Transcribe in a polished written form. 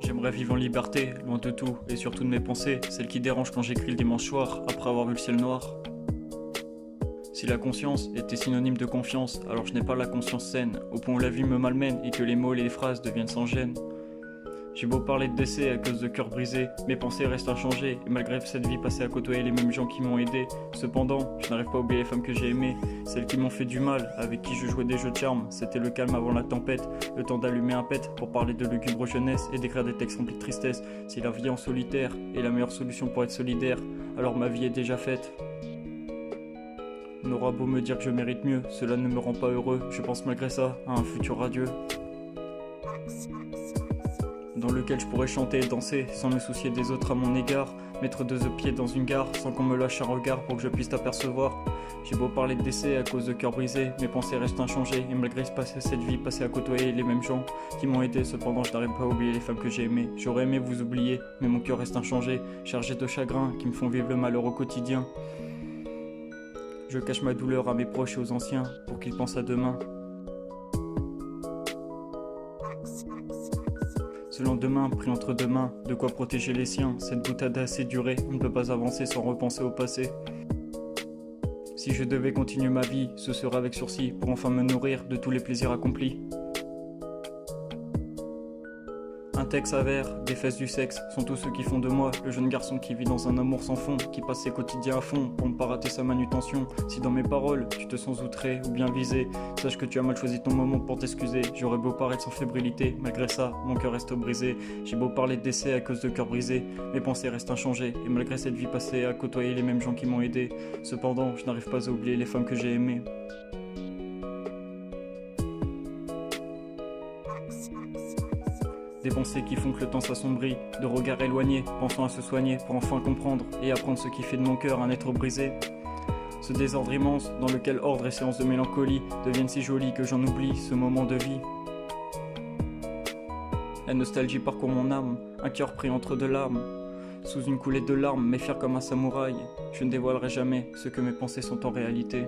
J'aimerais vivre en liberté, loin de tout, et surtout de mes pensées, celles qui dérangent quand j'écris le dimanche soir, après avoir vu le ciel noir. Si la conscience était synonyme de confiance, alors je n'ai pas la conscience saine, au point où la vie me malmène et que les mots et les phrases deviennent sans gêne. J'ai beau parler de décès à cause de cœurs brisés, mes pensées restent inchangées, et malgré cette vie passée à côtoyer les mêmes gens qui m'ont aidé, cependant, je n'arrive pas à oublier les femmes que j'ai aimées, celles qui m'ont fait du mal, avec qui je jouais des jeux de charme, c'était le calme avant la tempête, le temps d'allumer un pet pour parler de lugubre jeunesse et d'écrire des textes remplis de tristesse. Si la vie en solitaire est la meilleure solution pour être solidaire, alors ma vie est déjà faite. On aura beau me dire que je mérite mieux, cela ne me rend pas heureux, je pense malgré ça à un futur radieux, dans lequel je pourrais chanter et danser sans me soucier des autres à mon égard, mettre 2 pieds dans une gare sans qu'on me lâche un regard pour que je puisse t'apercevoir. J'ai beau parler de décès à cause de cœurs brisés, mes pensées restent inchangées et malgré cette vie passée à côtoyer les mêmes gens qui m'ont aidé, cependant je n'arrive pas à oublier les femmes que j'ai aimées. J'aurais aimé vous oublier, mais mon cœur reste inchangé, chargé de chagrin qui me font vivre le malheur au quotidien. Je cache ma douleur à mes proches et aux anciens pour qu'ils pensent à demain. Ce lendemain, pris entre 2 mains, de quoi protéger les siens. Cette boutade a assez duré, on ne peut pas avancer sans repenser au passé. Si je devais continuer ma vie, ce serait avec sursis, pour enfin me nourrir de tous les plaisirs accomplis. Un texte avère, des fesses du sexe, sont tous ceux qui font de moi le jeune garçon qui vit dans un amour sans fond, qui passe ses quotidiens à fond pour ne pas rater sa manutention. Si dans mes paroles, tu te sens outré ou bien visé, sache que tu as mal choisi ton moment pour t'excuser. J'aurais beau paraître sans fébrilité, malgré ça, mon cœur reste brisé. J'ai beau parler de décès à cause de cœurs brisés, mes pensées restent inchangées, et malgré cette vie passée à côtoyer les mêmes gens qui m'ont aidé, cependant, je n'arrive pas à oublier les femmes que j'ai aimées. Des pensées qui font que le temps s'assombrit, de regards éloignés, pensant à se soigner pour enfin comprendre et apprendre ce qui fait de mon cœur un être brisé. Ce désordre immense dans lequel ordre et séances de mélancolie deviennent si jolies que j'en oublie ce moment de vie. La nostalgie parcourt mon âme, un cœur pris entre 2 larmes. Sous une coulée de larmes, mais fier comme un samouraï, je ne dévoilerai jamais ce que mes pensées sont en réalité.